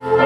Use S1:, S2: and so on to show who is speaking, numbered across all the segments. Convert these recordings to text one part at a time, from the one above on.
S1: Aku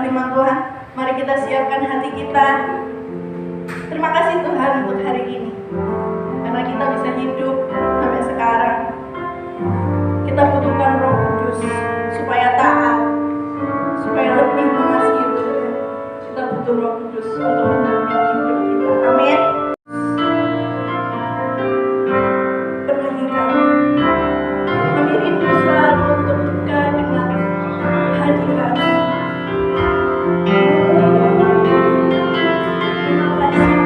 S1: mendengarkan firman Tuhan, mari kita siapkan hati kita. Terima kasih Tuhan untuk hari ini, karena kita bisa hidup sampai sekarang. Kita butuhkan Roh Kudus supaya taat, supaya lebih mengasihi Tuhan. Kita butuh Roh Kudus untuk mendampingi hidup kita. Amin. Berbahagia kami rindu selalu untuk dekat dengan hadirat. Terima kasih.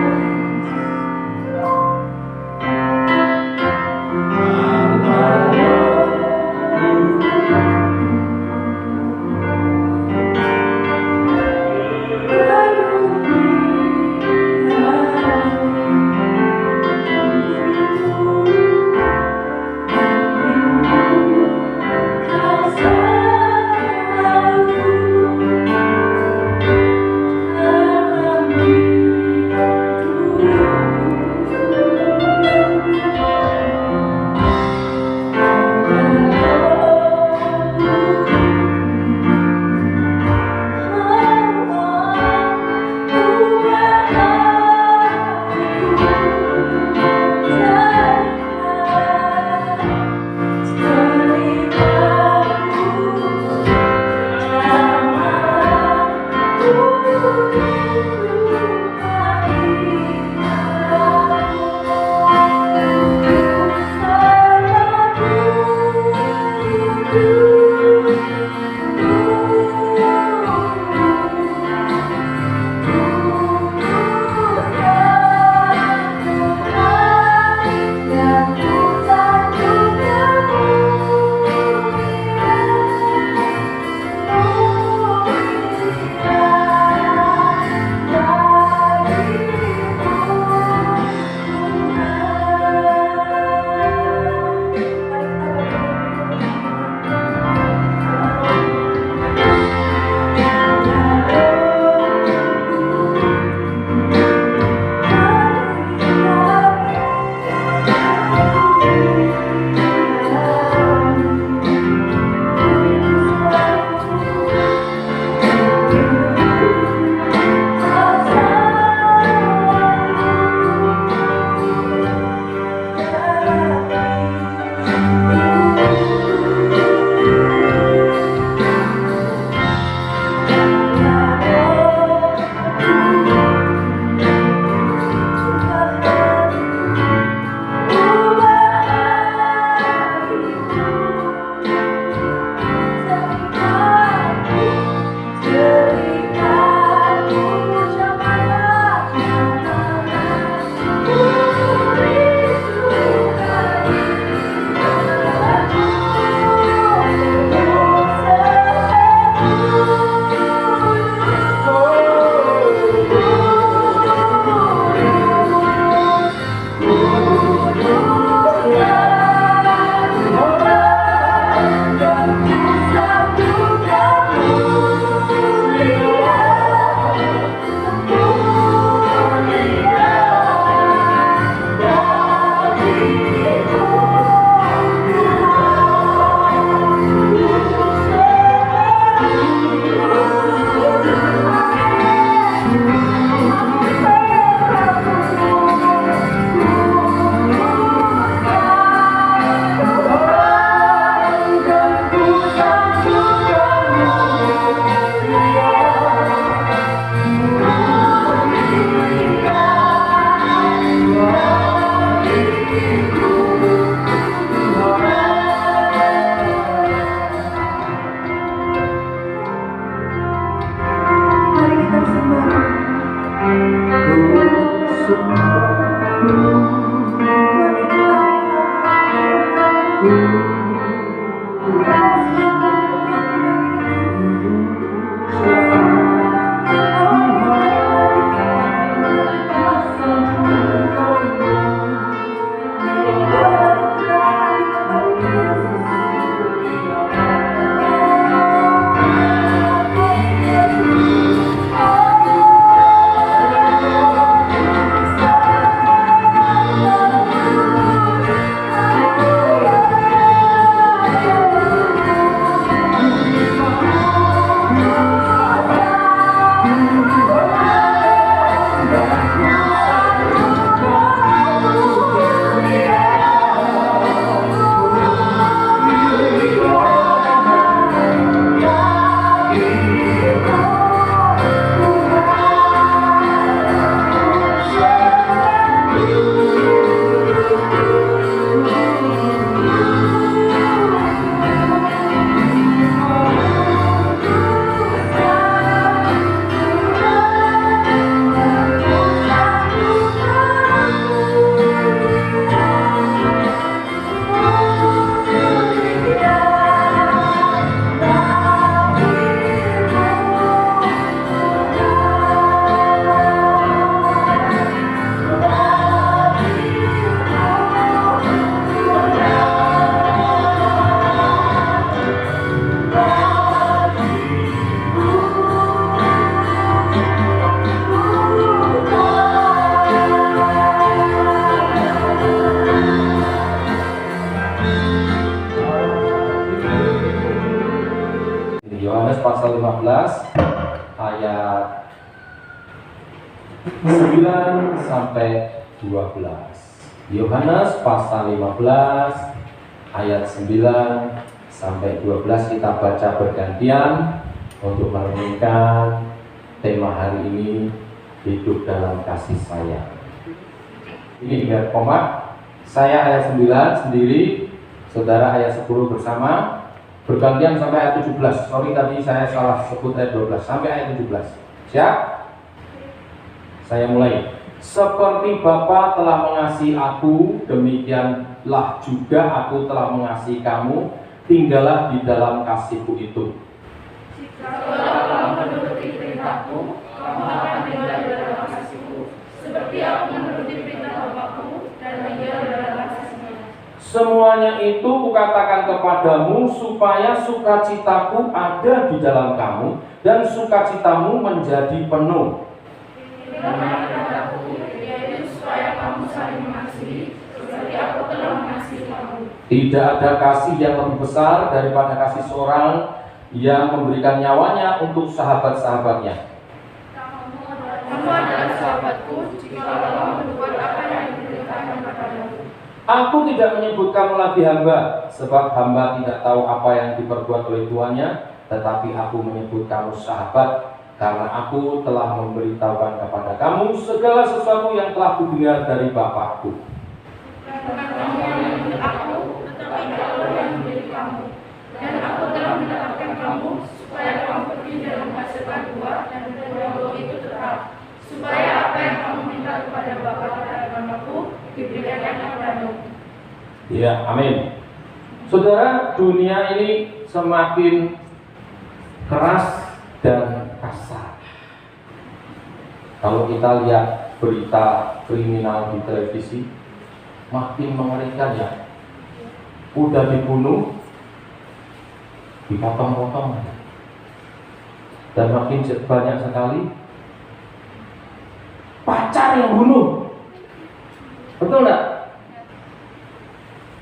S2: 15 ayat 9 sampai 12. Yohanes pasal 15 ayat 9 sampai 12 kita baca bergantian untuk merenungkan tema hari ini, hidup dalam kasih sayang. Ini biar koma, saya ayat 9 sendiri, saudara ayat 10 bersama, bergantian sampai ayat 17. Sorry tadi saya salah sebut ayat 12 sampai ayat 17. Siap? Saya mulai. Seperti Bapa telah mengasihi aku, demikianlah juga aku telah mengasihi kamu. Tinggallah di dalam kasihku itu.
S3: Jikalau kamu menuruti perintahku, kamu akan tinggal di dalam kasihku, seperti aku menuruti perintah Bapakku dan tinggal di dalam kasihnya.
S2: Semuanya itu kukatakan kepadamu supaya sukacitaku ada di dalam kamu dan sukacitamu menjadi penuh.
S3: Firman kepadaku, yaitu supaya kamu saling mengasihi, seperti aku telah mengasihi kamu.
S2: Tidak ada kasih yang lebih besar daripada kasih seorang yang memberikan nyawanya untuk sahabat-sahabatnya.
S3: Kamu adalah sahabatku, jikalau kamu berbuat apa yang diperintahkan kepadamu.
S2: Aku tidak menyebut kamu lagi hamba, sebab hamba tidak tahu apa yang diperbuat oleh tuannya, tetapi aku menyebut kamu sahabat, karena aku telah memberitahukan kepada kamu segala sesuatu yang telah kudengar dari Bapakku.
S3: Bukan kamu yang memilih aku, tetapi aku yang memilih kamu. Dan aku telah menetapkan kamu, supaya kamu pergi dan menghasilkan buah, dan buah itu tetap. Supaya apa yang kamu minta kepada Bapa dan Bapakku, diberikan kepadamu.
S2: Ya, amin. Saudara, dunia ini semakin keras dan kasar. Kalau kita lihat berita kriminal di televisi, makin mengerikan ya. Udah dibunuh, dipotong-potong, dan makin banyak sekali pacar yang bunuh. Betul nggak?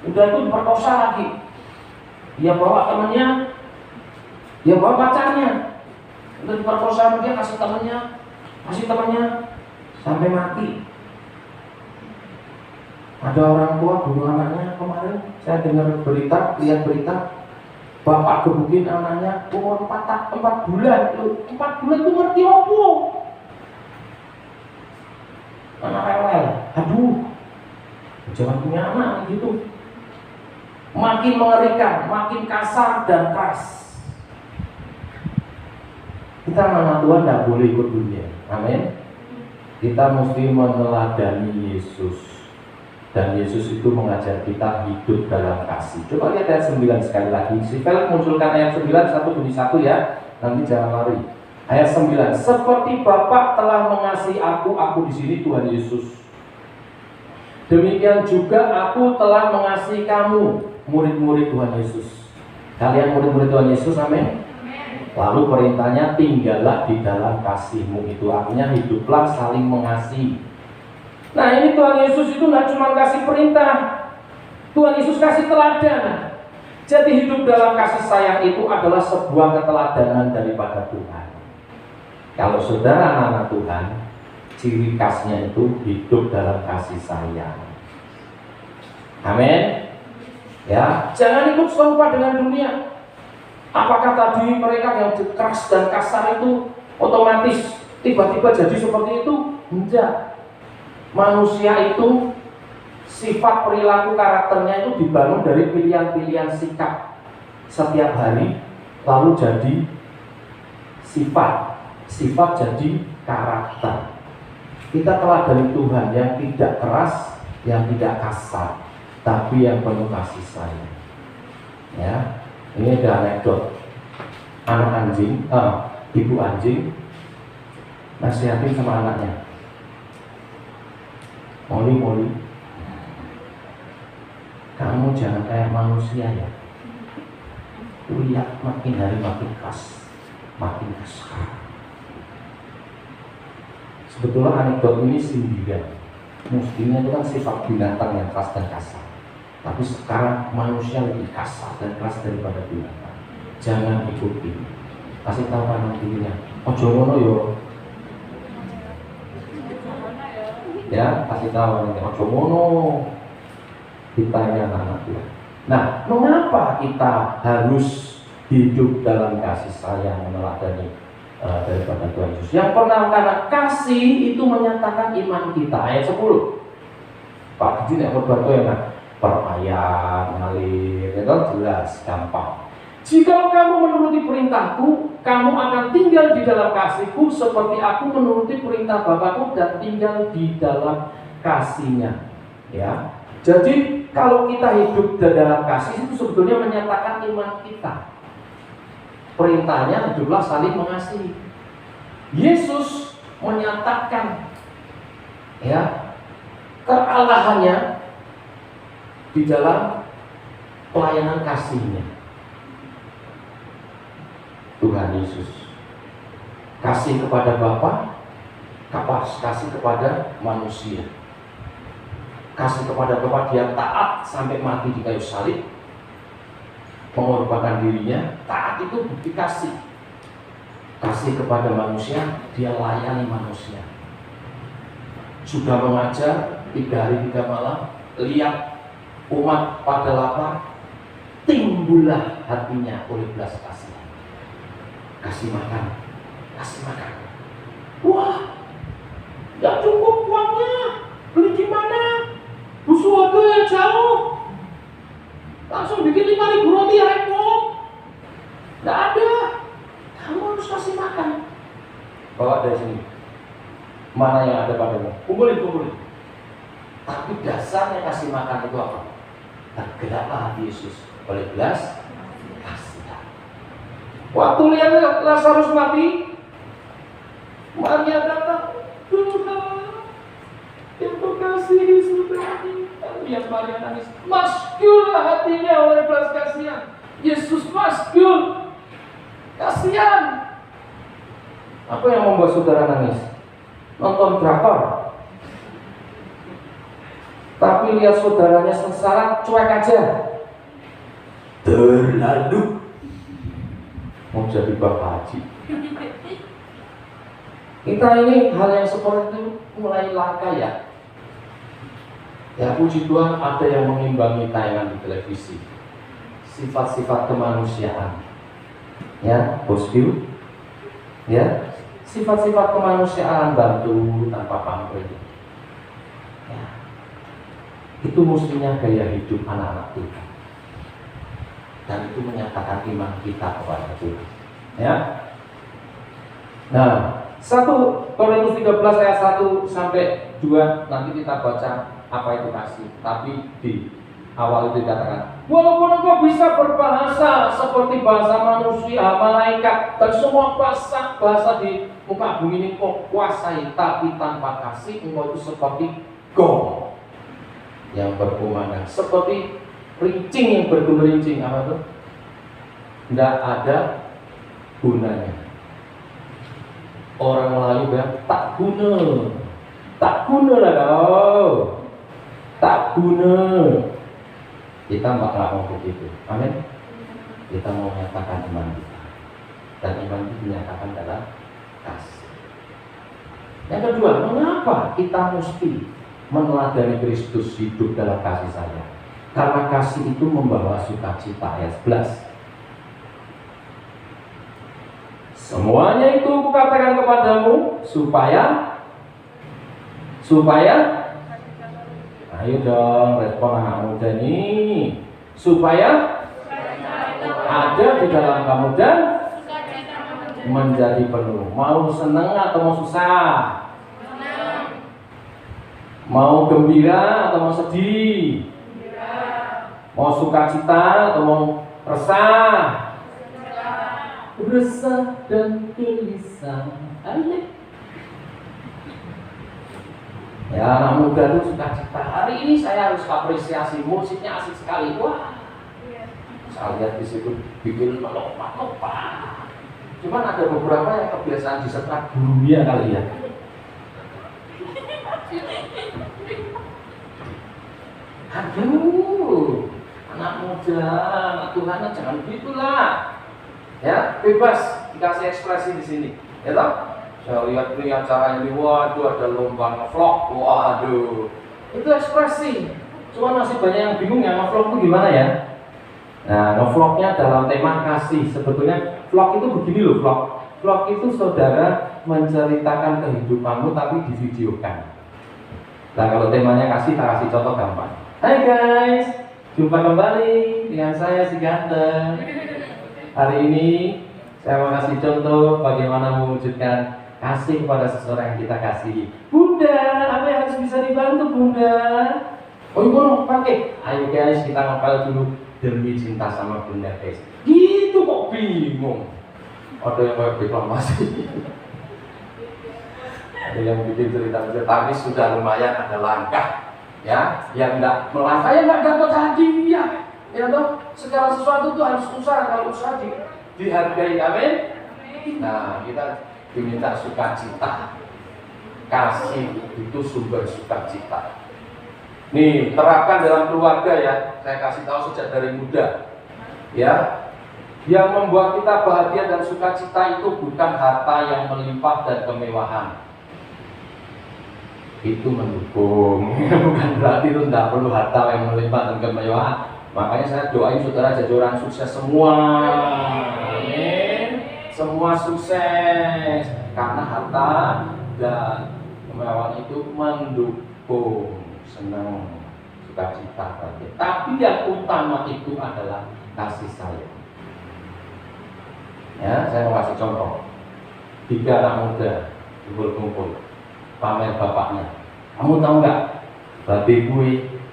S2: Udah itu diperkosa lagi. Dia bawa temannya, dia bawa pacarnya. Udah diperkosa sama dia, kasih temannya sampai mati. Ada orang tua bunuh anaknya kemarin. Saya dengar berita, lihat berita, bapak gebukin anaknya umur 4 bulan. 4 bulan itu ngerti apa? Anak rewel. Aduh, jangan punya anak gitu. Makin mengerikan, makin kasar dan keras. Kita anak Tuhan tidak boleh ikut dunia. Amin. Kita mesti meneladani Yesus. Dan Yesus itu mengajar kita hidup dalam kasih. Coba lihat ayat 9 sekali lagi. Si Felix munculkan ayat 9 satu demi satu ya. Nanti jangan lari. Ayat 9. Seperti Bapa telah mengasihi aku di sini Tuhan Yesus. Demikian juga aku telah mengasihi kamu, murid-murid Tuhan Yesus. Kalian murid-murid Tuhan Yesus, amin. Lalu perintahnya, tinggallah di dalam kasihmu. Itu artinya hiduplah saling mengasihi. Nah, ini Tuhan Yesus itu tidak cuma kasih perintah, Tuhan Yesus kasih teladan. Jadi hidup dalam kasih sayang itu adalah sebuah keteladanan daripada Tuhan. Kalau saudara anak Tuhan, ciri khasnya itu hidup dalam kasih sayang. Amin. Ya, jangan ikut serupa dengan dunia. Apakah tadi mereka yang keras dan kasar itu otomatis tiba-tiba jadi seperti itu? Enggak. Manusia itu sifat perilaku karakternya itu dibangun dari pilihan-pilihan sikap setiap hari, lalu jadi sifat jadi karakter. Kita telah dari Tuhan yang tidak keras, yang tidak kasar, tapi yang penuh kasih sayang. Ya, ini ada anekdot. Anak anjing, ibu anjing nasihatin sama anaknya. Moli, kamu jangan kayak manusia ya. Lihat makin hari makin keras, makin kasar. Sebetulnya anekdot ini sindiran. Mestinya itu kan sifat binatang yang keras dan kasar. Tapi sekarang manusia lebih kasar dan keras daripada binatang. Jangan ikuti. Kasih tahu kanan kirinya. Ojo ngono yo. Ya, kasih tahu ini. Ojo ngono. Ditanya anak dia. Nah, mengapa kita harus hidup dalam kasih sayang meneladani daripada Tuhan Yesus? Yang pertama, karena kasih itu menyatakan iman kita. Ayat 10. Pak Didi yang berbantu ya, perayaan, ngalir, itu jelas, gampang. Jika kamu menuruti perintahku, kamu akan tinggal di dalam kasihku seperti aku menuruti perintah Bapakku dan tinggal di dalam kasihnya. Ya, jadi kalau kita hidup di dalam kasih itu sebetulnya menyatakan iman kita. Perintahnya hiduplah saling mengasihi. Yesus menyatakan ya kealahannya di dalam pelayanan kasihnya. Tuhan Yesus kasih kepada Bapa, kasih kepada manusia. Kasih kepada Bapa, dia taat sampai mati di kayu salib, mengorbankan dirinya. Taat itu bukti kasih. Kasih kepada manusia, dia layani manusia. Sudah mengajar 3 hari 3 malam, lihat umat pada lapar, timbullah hatinya oleh belas kasihan. Kasih makan, kasih makan. Wah, gak cukup uangnya, beli gimana? Busuh yang jauh, langsung bikin 5.000 roti repot. Gak ada, kamu harus kasih makan. Bawa dari sini. Mana yang ada padamu? Kumpulin. Tapi dasarnya kasih makan itu apa? Tergeraklah hati Yesus oleh belas kasihan. Waktu lihat Lazarus mati, Maria datang, Tuhan, yang kekasihi sudah meninggal. Lihat Maria nangis, masyurlah hatinya oleh belas kasihan. Yesus masyur, kasihan. Apa yang membuat saudara nangis? Nonton drakor. Tapi lihat saudaranya sengsara, cuek aja. Terlalu mau jadi Bang Haji. Kita ini hal yang seperti itu mulai langka ya. Ya puji Tuhan ada yang mengimbangi tayangan di televisi. Sifat-sifat kemanusiaan. Ya, bosku. Ya, sifat-sifat kemanusiaan, bantu tanpa pamrih. Ya. Itu mestinya gaya hidup anak-anak Tuhan. Dan itu menyatakan iman kita kepada Tuhan. Ya. Nah, 1 Korintus 13 ayat 1 sampai 2 nanti kita baca apa itu kasih. Tapi di awal itu dikatakan, walaupun engkau bisa berbahasa seperti bahasa manusia, malaikat, dan semua bahasa di muka bumi ini kau kuasai, tapi tanpa kasih engkau itu seperti gong yang berkumandang, seperti rincing yang bergerincing. Apa itu? Tidak ada gunanya. Orang Melayu bilang tak guna lah kau, tak guna. Kita nggak mau begitu. Amin. Kita mau menyatakan iman kita, dan iman itu dinyatakan dalam kasih. Yang kedua, mengapa kita mesti meneladani Kristus hidup dalam kasih sayang? Karena kasih itu membawa sukacita. Ayat 11. Semuanya itu kukatakan kepadamu supaya ayo dong respon anak muda ini, supaya ada di dalam kamu dan menjadi penuh. Mau senang atau mau susah? Mau gembira atau mau sedih? Mau sukacita atau mau resah? Resah dan gelisah. Ya, anak muda itu sukacita. Hari ini saya harus apresiasi, musiknya asik sekali. Wah, saya lihat di situ bikin melompat-lompat. Cuman ada beberapa yang kebiasaan disekat gurunya kali ya. Aduh, anak muda, anak Tuhan jangan begitulah. Ya, bebas. dikasih ekspresi di sini, ya toh? Saya lihat nih acara ini, waduh ada lomba ngevlog, waduh, itu ekspresi. Cuma masih banyak yang bingung ya ngevlog itu gimana ya? Nah, ngevlognya dalam tema kasih. Sebetulnya vlog itu begini loh, vlog. Vlog itu saudara menceritakan kehidupanmu tapi divideokan. Nah, kalau temanya kasih, tak kasih contoh gampang. Hai guys, jumpa kembali dengan saya si ganteng. Hari ini saya mau kasih contoh bagaimana mewujudkan kasih kepada seseorang yang kita kasihi. Bunda, apa yang harus bisa dibantu Bunda? Oh ibu pakai. Ayo guys, kita ngapal dulu demi cinta sama Bunda guys. Gitu kok bingung. Ada yang kayak deklamasi. Ada yang bikin cerita-cerita, tapi sudah lumayan ada langkah. Ya, yang enggak melangkah ya enggak dapat hadiah. Ya toh, segala sesuatu itu harus usaha. Kalau usaha dihargai, amin. Nah, kita diminta sukacita. Kasih itu sumber sukacita. Nih, terapkan dalam keluarga ya. Saya kasih tahu sejak dari muda. Ya. Yang membuat kita bahagia dan sukacita itu bukan harta yang melimpah dan kemewahan. Itu mendukung. Bukan berarti itu tidak perlu harta yang melimpah dan kemewahan. Makanya saya doain saudara jadi orang sukses semua. Amin. Semua sukses. Karena harta dan kemewahan itu mendukung. Senang, sukacita bahagia. Tapi yang utama itu adalah kasih sayang. Ya, saya mau kasih contoh. 3 anak muda kumpul-kumpul pamer bapaknya. Kamu tahu nggak? Babe gue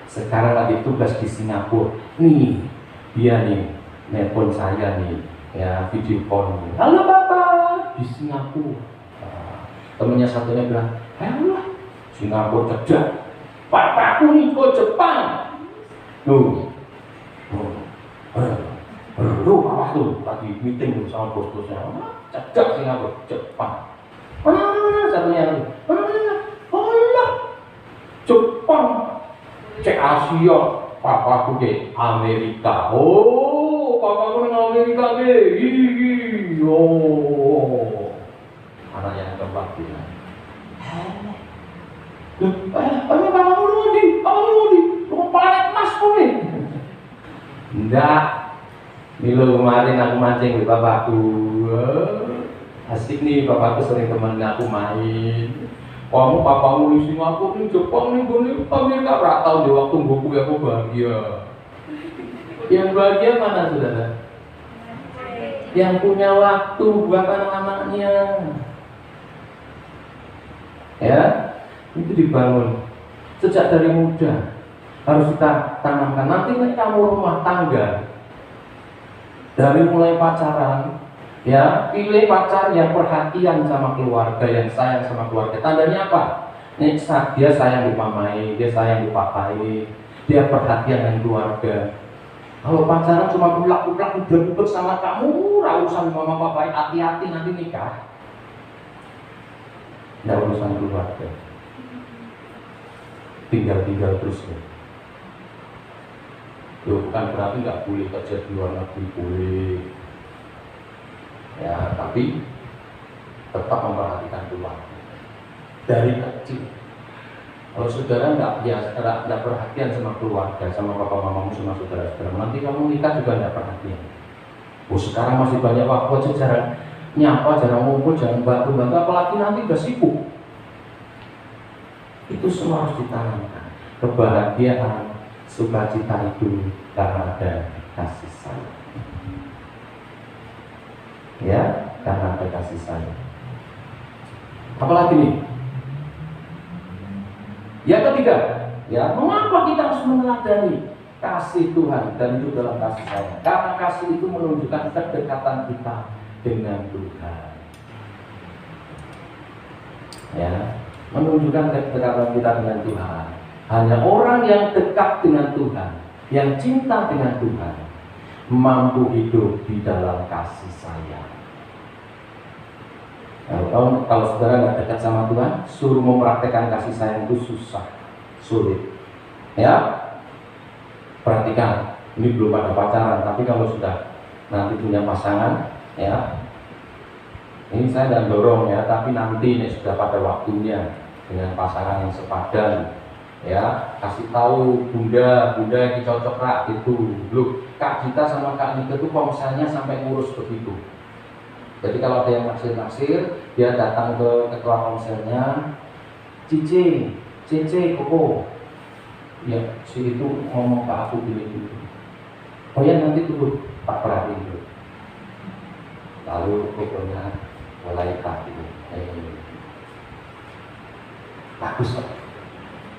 S2: sekarang lagi tugas di Singapura. Nih, dia nih nelpon saya nih, ya video call nih. Halo bapak, di Singapura. Nah, temennya satunya bilang, halo, Singapura cerdas. Bapakku nih ke Jepang. Apa tuh? Lagi meeting tuh sama bos-bosnya. Cerdas Singapura, Jepang. Mana satunya lagi? Oh iya, Jepang. Cek Asia. Papaku ke Amerika. Oh, papaku ke Amerika ke. Oh, anak yang keempat bilang. Bapak lu di planet Mars nih. Enggak. Milo kemarin aku mancing di bapakku. Asik nih, bapakku sering temenin aku main. Kamu papamu di Singapura nih, Jepang nih, gue Amerika. Gak tau di waktu gue aku bahagia. Yang bahagia mana saudara? Yang punya waktu buat anak-anaknya. Ya. Itu dibangun sejak dari muda, harus kita tanamkan. Nanti kamu rumah tangga, dari mulai pacaran, ya pilih pacar yang perhatian sama keluarga, yang sayang sama keluarga. Tandanya apa? Nih, dia sayang dipamai, dia sayang dipapai, dia perhatian dengan keluarga. Kalau pacaran cuma ulak-ulak udah sama kamu, urusan mama papa, hati-hati nanti nikah. Nggak urusan keluarga. Tinggal terus ya. Bukan berarti nggak boleh kerja di luar negeri, boleh. Ya, tapi tetap memperhatikan keluarga dari kecil. Kalau saudara nggak perhatian sama keluarga, sama papa mamamu, sama saudara-saudara, nanti kamu nikah juga nggak perhatian. Oh, sekarang masih banyak waktu aja, jarang nyapa, jarang ngumpul, jarang bantu, apalagi nanti udah sibuk. Itu semua harus ditanamkan. Kebahagiaan, sukacita itu karena ada kasih sayang. Ya, karena ada kasih sayang. Apalagi nih? Yang ketiga, ya, mengapa kita harus meneladani kasih Tuhan dan itu dalam kasih sayang? Karena kasih itu menunjukkan kedekatan kita dengan Tuhan. Ya. Menunjukkan kedekatan kita dengan Tuhan. Hanya orang yang dekat dengan Tuhan, yang cinta dengan Tuhan, mampu hidup di dalam kasih sayang. Kalau saudara nggak dekat sama Tuhan, suruh mempraktekkan kasih sayang itu susah, sulit. Ya, perhatikan. Ini belum ada pacaran, tapi kalau sudah nanti punya pasangan, ya, Ini saya tidak dorong ya, tapi nanti ini sudah pada waktunya dengan pasangan yang sepadan, ya kasih tahu bunda ini cocok rak gitu. Loh, Kak Gita sama Kak Nika tuh komselnya sampai ngurus begitu. Jadi kalau ada yang naksir, dia datang ke ketua komselnya, Cici, Koko, ya si itu ngomong ke aku gini. Oh ya nanti tunggu Pak Pradi dulu. Lalu Kokonya mulai gitu. Bagus Pak.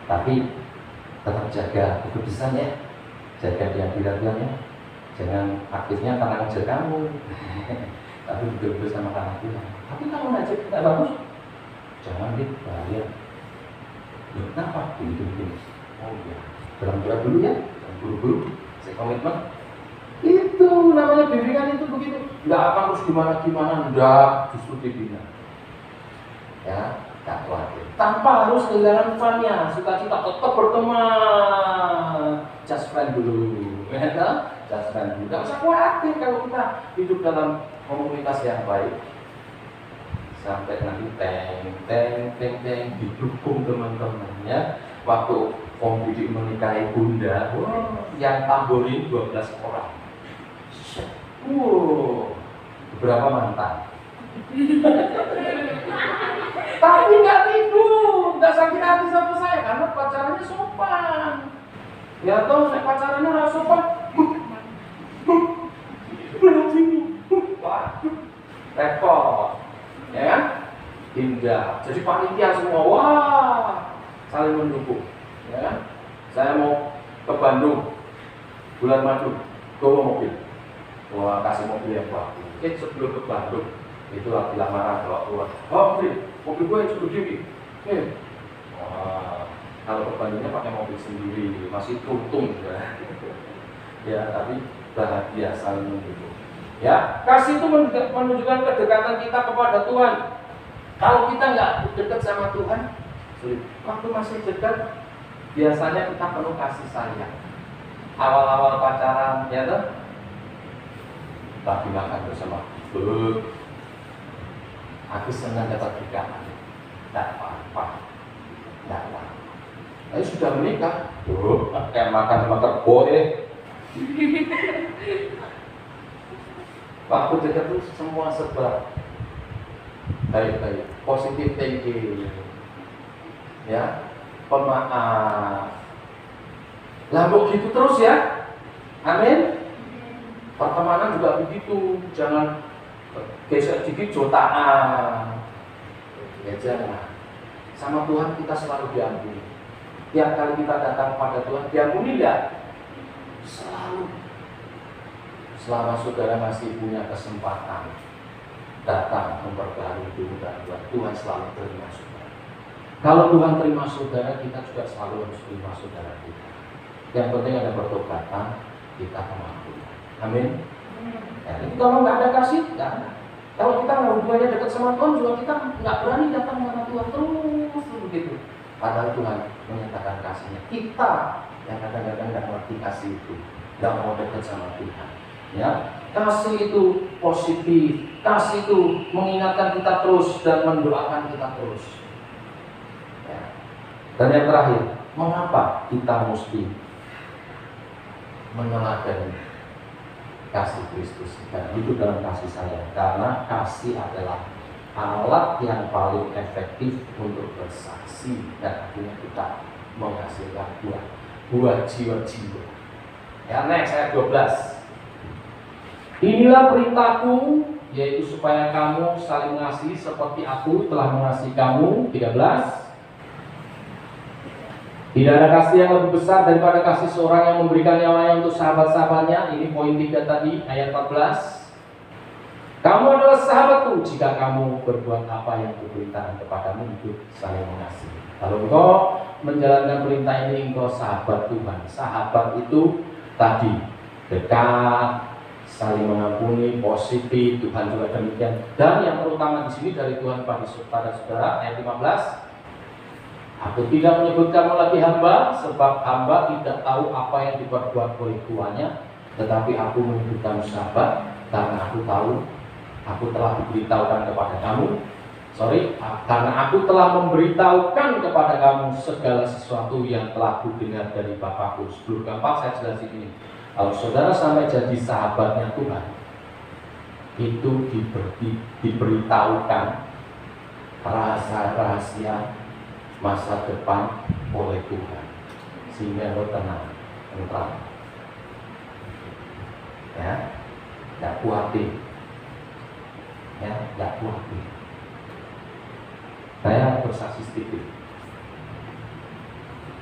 S2: Tapi tetap jaga keputusan ya, jaga dia bilang ya, jangan aktifnya karena ngejar kamu, tapi betul-betul sama kamu bilang. Tapi kalau nggak bagus, jangan bahaya. Ya, kenapa? Gini. Oh ya, berdoa dulu ya, jangan buru-buru, saya komitmen. Itu namanya bimbingan itu begitu. Nggak akan terus gimana, enggak, justru dibina. Ya, tak khawatir. Tanpa harus kehilangan fun-nya, cita-cita tetap berteman. Just friend dulu, ya kan? Just friend dulu. Nggak usah khawatir kalau kita hidup dalam komunitas yang baik. Sampai nanti teng didukung teman-temannya. Waktu Om Didi menikahi Bunda, yang tamborin 12 orang. Berapa mantan? Tapi nggak tidur, nggak sakit hati sama saya karena pacarannya sopan. Ya toh, pacarannya nggak sopan. Waduh, repot, ya kan? Indah. Jadi panitia semua, wah, saling mendukung, ya kan? Saya mau ke Bandung, bulan madu, bawa mobil. Wah, kasih mobil yang bagus. Sebelum ke Bandung, itu lagi lamaran bawa keluar. Oh, mobil gue yang segede ini. Wah, kalau ke Bandungnya pakai mobil sendiri, masih tuntung ya. Ya, tapi bahagia saling mendukung. Ya, kasih itu menunjukkan kedekatan kita kepada Tuhan. Kalau kita nggak dekat sama Tuhan, waktu masih dekat, biasanya kita penuh kasih sayang. Awal-awal pacaran, ya toh? Tapi makan bersama, aku senang dapat berkat. Tidak apa-apa. Tapi sudah menikah, kayak makan sama kerbau Waktu dekat itu semua serba baik-baik, positif thinking, ya, pemaaf. Lah begitu terus ya, amin. Pertemanan juga begitu, jangan geser dikit jotaan. Ya jangan. Sama Tuhan kita selalu diampuni. Tiap kali kita datang pada Tuhan, diampuni enggak? Selalu. Selama saudara masih punya kesempatan datang memperbaharui diri dan Tuhan selalu terima saudara. Kalau Tuhan terima saudara, kita juga selalu harus terima saudara kita. Yang penting ada pertobatan, kita mengampuni. Amin. Ya, jadi kalau nggak ada kasih, nggak ada. Kalau kita nggak hubungannya dekat sama Tuhan, juga kita nggak berani datang sama Tuhan terus begitu. Padahal Tuhan menyatakan kasihnya. Kita yang kadang-kadang nggak ngerti kasih itu, nggak mau dekat sama Tuhan. Ya, kasih itu positif, kasih itu mengingatkan kita terus dan mendoakan kita terus. Ya. Dan yang terakhir, mengapa kita mesti meneladani kasih Kristus dan hidup dalam kasih sayang? Karena kasih adalah alat yang paling efektif untuk bersaksi dan akhirnya kita menghasilkan buah jiwa-jiwa. Ya, next ayat 12. Inilah perintahku, yaitu supaya kamu saling mengasihi seperti aku telah mengasihi kamu. 13. Tidak ada kasih yang lebih besar daripada kasih seorang yang memberikan nyawanya untuk sahabat-sahabatnya. Ini poin 3 tadi, ayat 14. Kamu adalah sahabatku jika kamu berbuat apa yang kuperintahkan kepadamu untuk saling mengasihi. Kalau engkau menjalankan perintah ini, engkau sahabat Tuhan. Sahabat itu tadi dekat, saling mengampuni, positif. Tuhan juga demikian. Dan yang terutama di sini dari Tuhan pada saudara, ayat 15. Aku tidak menyebut kamu lagi hamba, sebab hamba tidak tahu apa yang diperbuat oleh tuannya. Tetapi aku menyebut kamu sahabat, karena aku tahu Aku telah diberitahukan kepada kamu, karena aku telah memberitahukan kepada kamu segala sesuatu yang telah kudengar dari Bapakku. Sebelum gampang saya jelasin ini. Kalau saudara sampai jadi sahabatnya Tuhan, itu diberitahukan rahasia-rahasia masa depan oleh Tuhan, sehingga lo tenang, tentram, ya, tidak khawatir, ya, tidak khawatir. Saya bersaksi sedikit.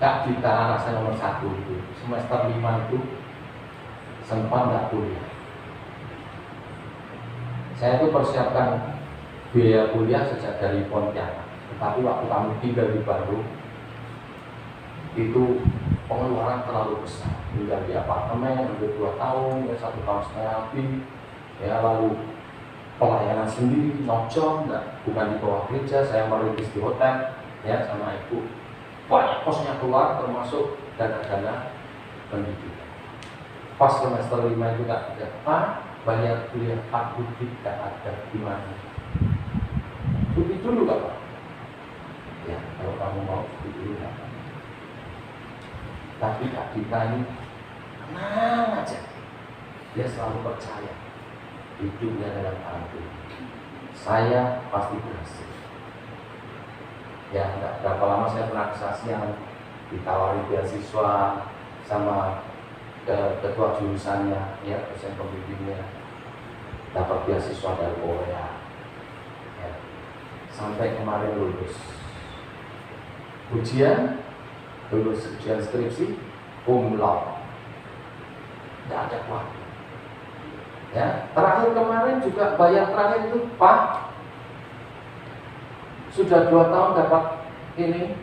S2: Kak Dita, anak saya nomor 1 itu semester 5 itu sempat nggak kuliah. Saya itu persiapkan biaya kuliah sejak dari Pontianak. Tetapi waktu kami tinggal di Bandung, itu pengeluaran terlalu besar. Tinggal di apartemen udah 2 tahun, ya 1,5 tahun lebih, ya lalu pelayanan sendiri, nojok, bukan di bawah gereja, saya merintis di hotel, ya sama ibu. Banyak kosnya keluar, termasuk dana-dana pendidikan. Pas semester 5 itu nggak ada, Pak, bayar kuliah Pak Budi nggak ada, gimana? Budi dulu nggak Pak? Ya, kalau kamu mau Budi dulu nggak Pak. Tapi Kak Dita ini tenang aja, dia selalu percaya hidupnya dalam tangan Tuhan. Saya pasti berhasil. Ya, nggak berapa lama saya pernah kesaksian, ditawari beasiswa sama ketua jurusannya, ya, dosen pembimbingnya, dapat beasiswa dari Korea, ya. Sampai kemarin lulus ujian skripsi cum laude, tidak ada waktu. Ya, terakhir kemarin juga bayar terakhir itu Pak, sudah 2 tahun dapat ini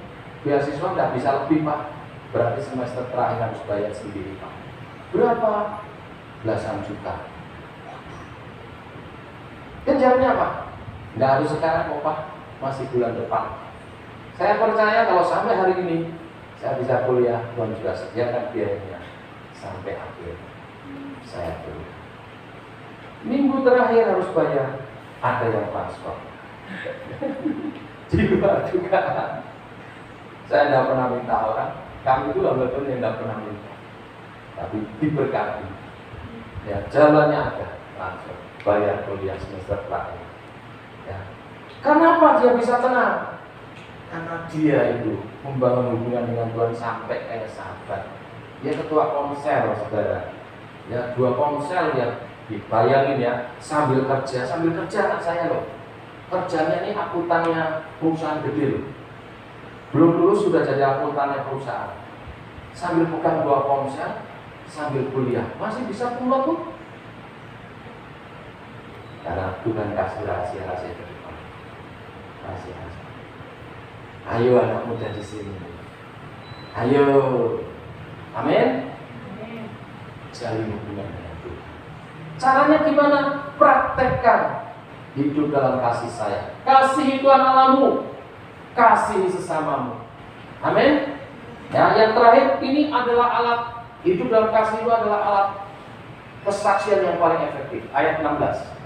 S2: beasiswa, nggak bisa lebih Pak, berarti semester terakhir harus bayar sendiri Pak. Berapa? Belasan juta. Kejarnya Pak, nggak harus sekarang kok Pak, masih bulan depan. Saya percaya kalau sampai hari ini saya bisa kuliah, Tuhan juga sediakan biayanya sampai akhir saya kuliah. Minggu terakhir harus bayar, ada yang transfer. Di luar juga. Saya tidak pernah minta orang, kami itu betul-betul yang tidak pernah minta, tapi diberkati. Ya, jalannya ada, transfer, bayar kuliah semester terakhir. Ya. Kenapa dia bisa tenang? Karena dia itu membangun hubungan dengan Tuhan sampai kayak sahabat. Dia ketua komsel, saudara. Ya, 2 komsel ya. Bayangin ya, sambil kerja anak saya loh. Kerjanya ini akuntannya perusahaan gede loh. Belum lulus sudah jadi akuntannya perusahaan. Sambil pegang 2 ponsel, sambil kuliah, masih bisa pulang tuh. Karena Tuhan kasih rahasia-rahasia ke depan. Rahasia-rahasia. Ayo anak muda di sini. Ayo. Amin. Jalin hubungan dengan Tuhan. Caranya gimana? Praktekkan hidup dalam kasih sayang. Kasih itu anak-anakmu, kasih sesamamu. Amin. Ya, yang terakhir ini adalah alat hidup dalam kasih itu adalah alat kesaksian yang paling efektif. Ayat 16.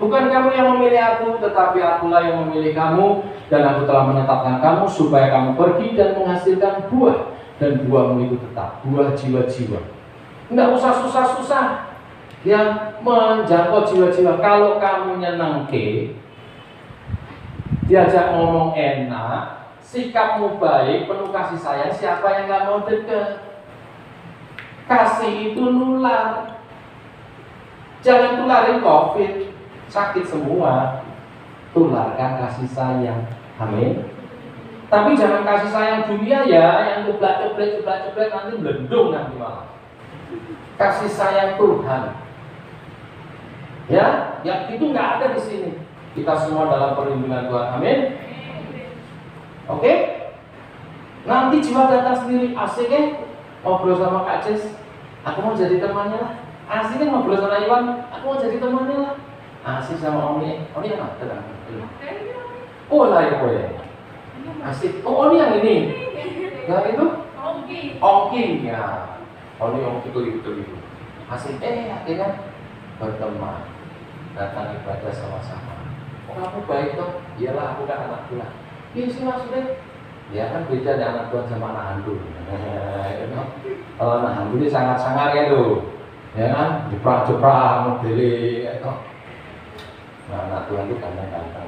S2: Bukan kamu yang memilih aku, tetapi akulah yang memilih kamu, dan aku telah menetapkan kamu supaya kamu pergi dan menghasilkan buah, dan buahmu itu tetap buah jiwa-jiwa. Enggak usah susah-susah yang menjangkau jiwa-jiwa. Kalau kamu nyenengke, diajak ngomong enak, sikapmu baik, penuh kasih sayang, siapa yang gak mau dekat? Kasih itu nular. Jangan tularin COVID, sakit semua. Tularkan kasih sayang. Amin. Tapi jangan kasih sayang dunia ya, yang ceblak-ceblek nanti melendung nanti malah. Kasih sayang Tuhan. Ya, yang itu nggak ada di sini. Kita semua dalam perlindungan Tuhan. Amin. Oke? Nanti jiwa datang sendiri. Asik ya? Ngobrol sama Kak Jess. Aku mau jadi temannya lah. Asik kan ngobrol sama Iwan. Aku mau jadi temannya lah. Asik sama Oni. Oni yang ada kan? Oh lah ya, asik. Oh Oni yang ini. Yang itu? Ongki ya. Oni Ongki itu. Asik. Akhirnya berteman. datang ibadah sama-sama. Oh, kamu baik toh? Iyalah, aku kan anak Tuhan. Iya sih maksudnya. Ya kan beda anak Tuhan sama anak hantu. Kalau anak hantu ini sangat-sangat ya loh. Ya kan, jeprak-jeprak, modelnya itu. Nah, anak Tuhan itu ganteng-ganteng.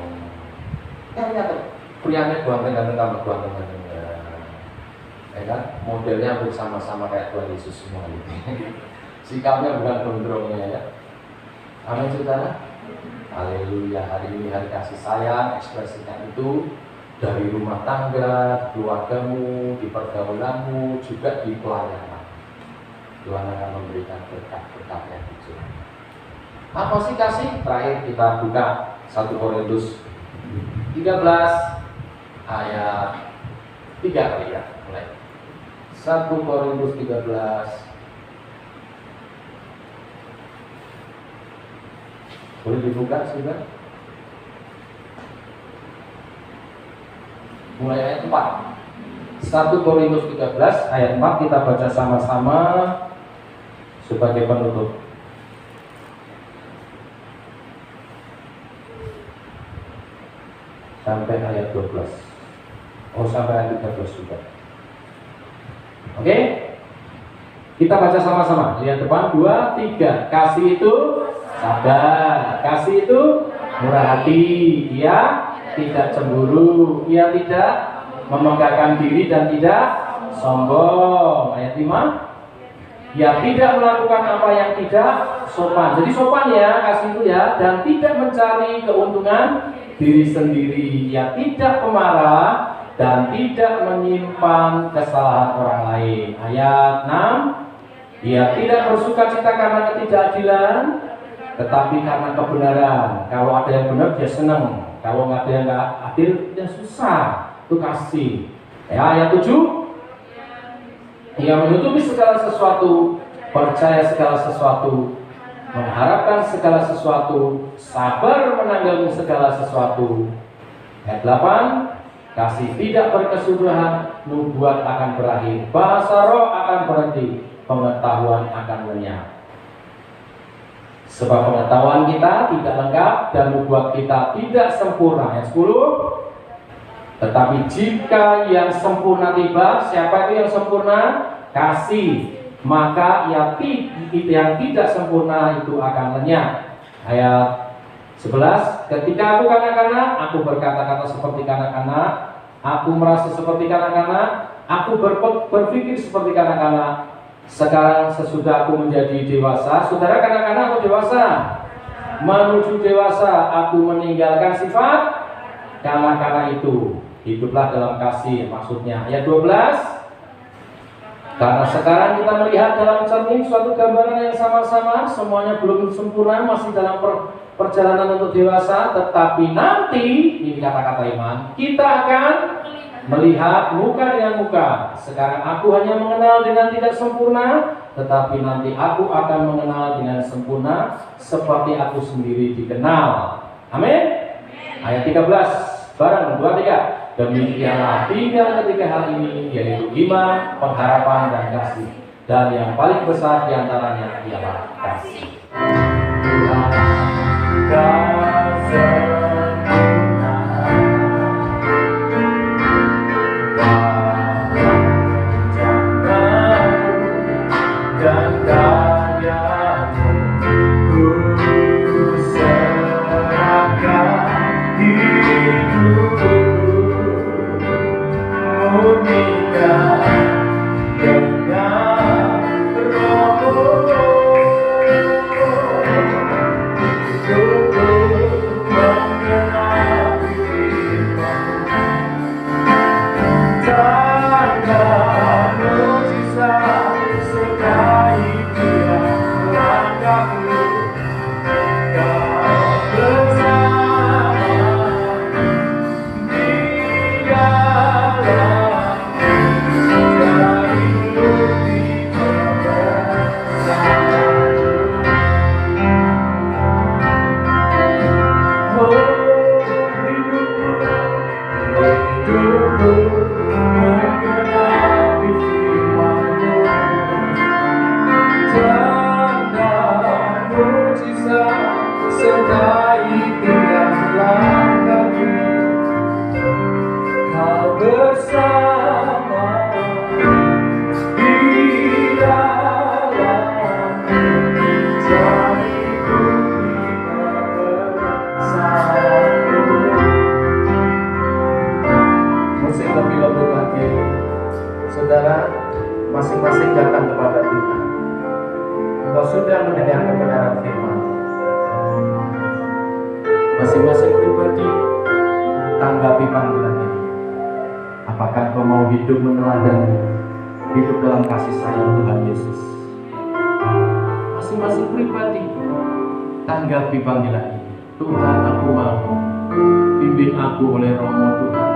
S2: Ya lihat tuh, prianya ganteng-ganteng sama ganteng-ganteng. Ya kan, modelnya hampir sama-sama kayak Tuhan Yesus semua ini. Sikapnya bukan gondrongnya ya. Amin saudara. Haleluya. Hari ini hari kasih sayang, ekspresikan itu dari rumah tangga, keluargamu, di pergaulanmu, juga di pelayanan. Tuhan akan memberikan berkat-berkat yang kecil. Apa sih kasih? Terakhir kita buka 1 Korintus 13 ayat 3 kali ya. Mulai. 1 Korintus 13. Boleh dibuka sudah? Mulai ayat 4. 1 Korintus 13 ayat 4 kita baca sama-sama sebagai penutup. Sampai ayat 12. Oh, sampai ayat 13 juga. Oke? Kita baca sama-sama. Lihat depan, 2, 3. Kasih itu sabar, kasih itu murah hati, ia tidak cemburu, ia tidak memegahkan diri dan tidak sombong. Ayat 5. Ia tidak melakukan apa yang tidak sopan. Jadi sopan ya, kasih itu ya. Dan tidak mencari keuntungan diri sendiri. Ia tidak pemarah dan tidak menyimpan kesalahan orang lain. Ayat 6. Ia tidak bersukacita karena ketidakadilan, tetapi karena kebenaran. Kalau ada yang benar dia senang, kalau nggak ada yang nggak adil dia susah. Itu kasih. Ya, ayat 7. Ia menutupi segala sesuatu, percaya segala sesuatu, mengharapkan segala sesuatu, sabar menanggung segala sesuatu. Ayat 8. Kasih tidak berkesudahan, nubuat akan berakhir, bahasa roh akan berhenti, pengetahuan akan lenyap. Sebab pengetahuan kita tidak lengkap dan nubuat kita tidak sempurna. Ayat 10. Tetapi jika yang sempurna tiba, siapa itu yang sempurna? Kasih. Maka yang tidak sempurna itu akan lenyap. Ayat 11. Ketika aku kanak-kanak, aku berkata-kata seperti kanak-kanak, aku merasa seperti kanak-kanak, aku berpikir seperti kanak-kanak. Sekarang sesudah aku menjadi dewasa, saudara kanak-kanak atau dewasa? Menuju dewasa, aku meninggalkan sifat kanak-kanak itu. Hiduplah dalam kasih, maksudnya. Ayat 12. Karena sekarang kita melihat dalam cermin suatu gambaran yang sama-sama, semuanya belum sempurna, masih dalam perjalanan untuk dewasa, tetapi nanti, ini kata-kata iman, kita akan melihat muka dengan muka. Sekarang aku hanya mengenal dengan tidak sempurna, tetapi nanti aku akan mengenal dengan sempurna, seperti aku sendiri dikenal. Amin. Ayat 13. Barang 2, 3. Demikianlah 3 ketiga hal ini, yaitu iman, pengharapan, dan kasih. Dan yang paling besar diantaranya ialah kasih. sing lebih lembut lagi. Saudara, masing-masing datang kepada Tuhan. Engkau sudah mendengar kebenaran firman. Masing-masing pribadi tanggapi panggilan ini. Apakah kau mau hidup meneladani, hidup dalam kasih sayang Tuhan Yesus? Masing-masing pribadi tanggapi panggilan ini. Tuhan, aku mau, bimbing aku oleh Roh-Mu Tuhan,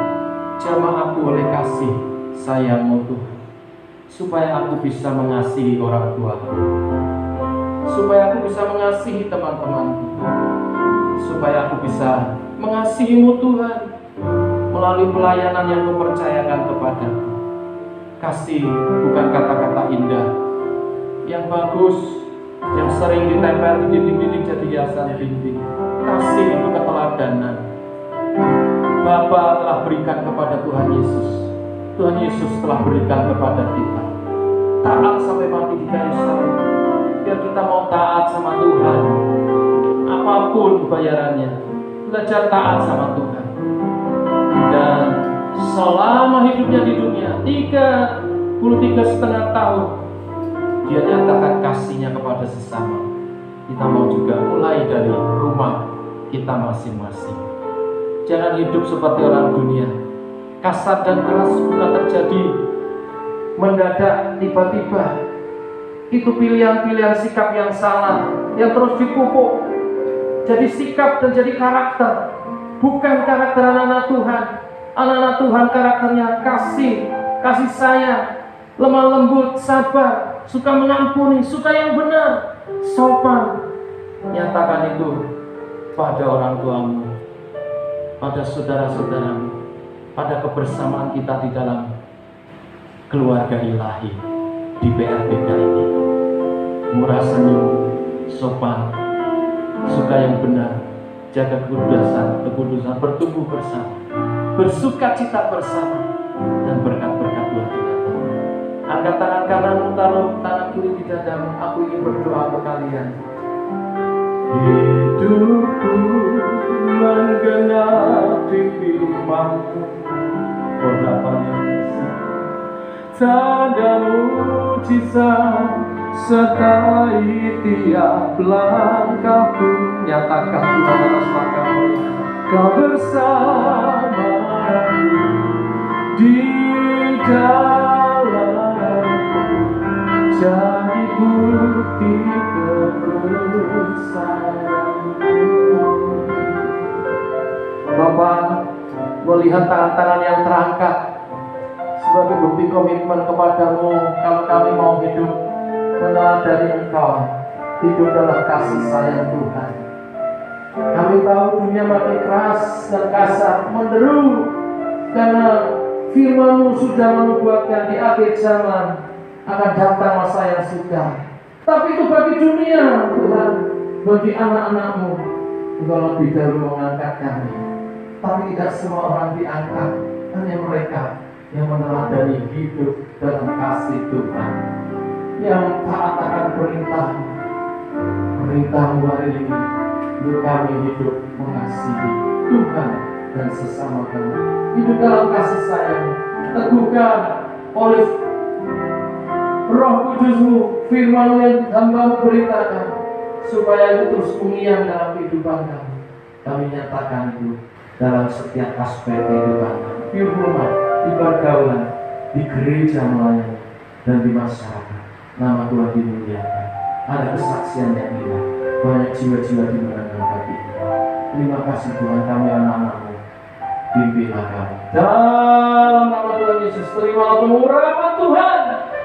S2: jamah aku oleh kasih sayang-Mu Tuhan, supaya aku bisa mengasihi orang tuaku, supaya aku bisa mengasihi teman-temanku, supaya aku bisa mengasihi-Mu Tuhan melalui pelayanan yang Kau percayakan kepadaku. Kasih bukan kata-kata indah yang bagus, yang sering ditempel di dinding-dinding jadi hiasan dinding. Kasih itu keteladanan Bapa telah berikan kepada Tuhan Yesus. Tuhan Yesus telah berikan kepada kita. Taat sampai mati di kayu salib. Biar kita mau taat sama Tuhan, apapun bayarannya. Belajar taat sama Tuhan. Dan selama hidupnya di dunia 33,5 tahun, Dia nyatakan kasihnya kepada sesama. Kita mau juga mulai dari rumah kita masing-masing. Jangan hidup seperti orang dunia. Kasar dan keras bukan terjadi mendadak tiba-tiba. Itu pilihan-pilihan sikap yang salah, yang terus dipupuk jadi sikap dan jadi karakter. Bukan karakter anak-anak Tuhan. Anak-anak Tuhan karakternya kasih sayang, lemah lembut, sabar, suka mengampuni, suka yang benar, sopan. Nyatakan itu pada orang tuamu, pada saudara-saudaramu, pada kebersamaan kita di dalam keluarga ilahi di PRBK ini. Murah senyum, sopan, suka yang benar, jaga kekudusan, bertumbuh bersama, bersuka cita bersama, dan berkat-berkat Tuhan datang. Angkat tangan kananmu, taruh tangan kiri di dadamu. Aku ingin berdoa untuk kalian. Hidupku menggenapi firman-Mu, Kodapanya tanda mujizat sertai tiap langkahku. Nyatakan Tuhan atas langkahmu. Kau bersama di dalamku, jadi bukti kebesaran-Mu. Bapak melihat tangan-tangan yang terangkat sebagai bukti komitmen kepadamu. Kalau kami mau hidup meneladani Engkau, hidup dalam kasih sayang Tuhan. Kami tahu dunia makin keras dan kasar, menderu, karena firman-Mu sudah menubuatkan di akhir zaman akan datang masa yang sukar. Tapi itu bagi dunia, Tuhan, bagi anak-anak-Mu, Engkau lebih dahulu mengangkat kami. Tapi tidak semua orang diangkat, hanya mereka yang meneladani hidup dalam kasih Tuhan, yang taat akan perintah-Mu hari ini. Untuk kami hidup mengasihi Tuhan dan sesama kami, hidup dalam kasih sayang, teguhkan oleh Roh Kudus-Mu, firman-Mu yang hamba-Mu beritakan, supaya itu terus mengiang dalam kehidupan kami. Kami nyatakan itu dalam setiap aspek kehidupan kami, di rumah, di pergaulan, di gereja melayani, dan di masyarakat. Nama Tuhan dimuliakan. Ada kesaksian yang indah, banyak jiwa-jiwa dimenangkan pagi ini. Terima kasih Tuhan, kami anak-anak-Mu, pimpinlah kami dalam nama Tuhan Yesus. Terimalah pengurapan Tuhan,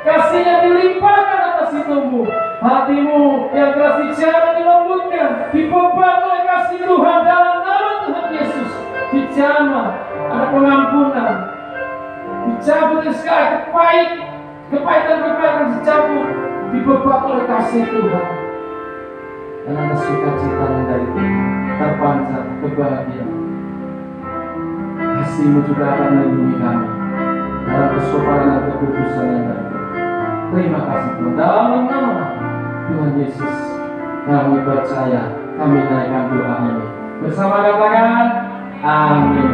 S2: kasih yang dilimpahkan atas hidupmu, hatimu yang keras dijamah dilembutkan, dibeban oleh kasih Tuhan dalam nama Tuhan Yesus. Dijamah, ada pengampunan, dicabut segala kepahitan dicabut, dibeban oleh kasih Tuhan. Dan ada sukacita yang dari Tuhan terpancar kebahagiaan. Kasih-Mu juga akan melindungi kami dalam kesopanan dan kekudusan yang dari Tuhan. Terima kasih Tuhan. Dalam nama Tuhan Yesus kami percaya, kami naikkan doa ini. Bersama katakan amin.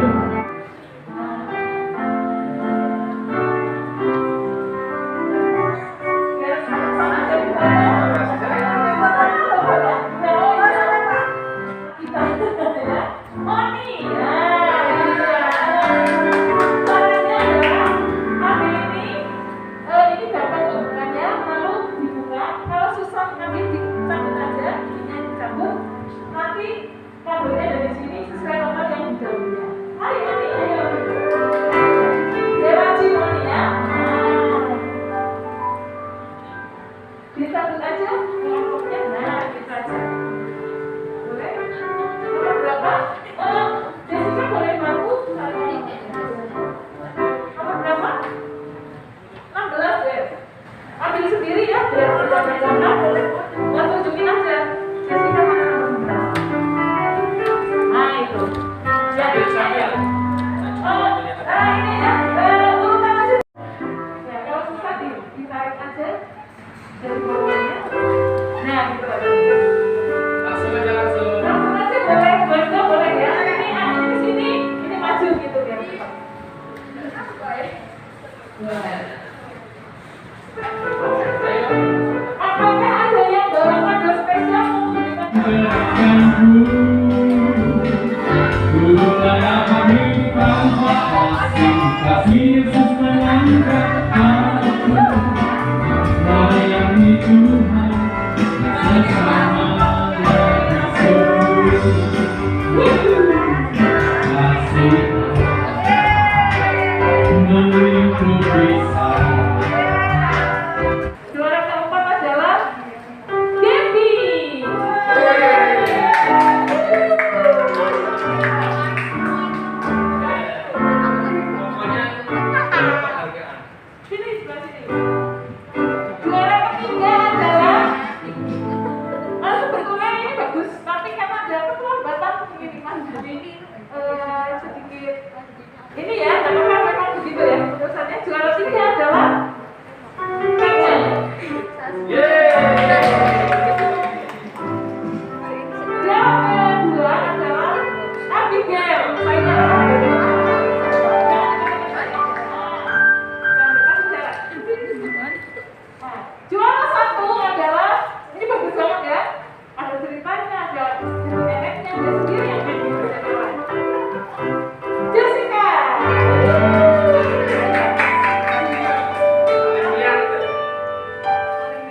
S3: Apakah ada yang bawa kado spesial untuk juara keempat adalah Debbie. Sini, sebelah sini. Juara ketiga adalah sebetulnya ini bagus, tapi karena ada keterlambatan pengiriman jadi sedikit ini ya, tapi kan memang begitu ya keputusannya. Juara tiga adalah Kenya. Juara kedua adalah Abigail. Juara satu adalah, ini bagus banget ya, ada ceritanya, ada neneknya, ada sendiri yang main gitu. Jessica.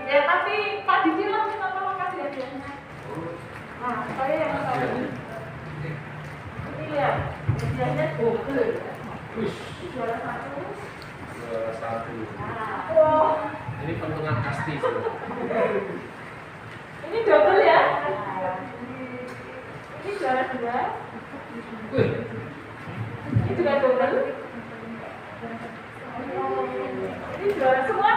S3: Ya tapi Pak Didi lah minta tolong kasih hadiahnya. Nah, saya yang tahu. Ini lihat, hadiahnya gokil. Juara satu.
S2: Juara satu.
S3: Oh.
S2: Ini penengah kasti.
S3: Ini double ya. Ini juara dua. Ini juga double. Ini juara semua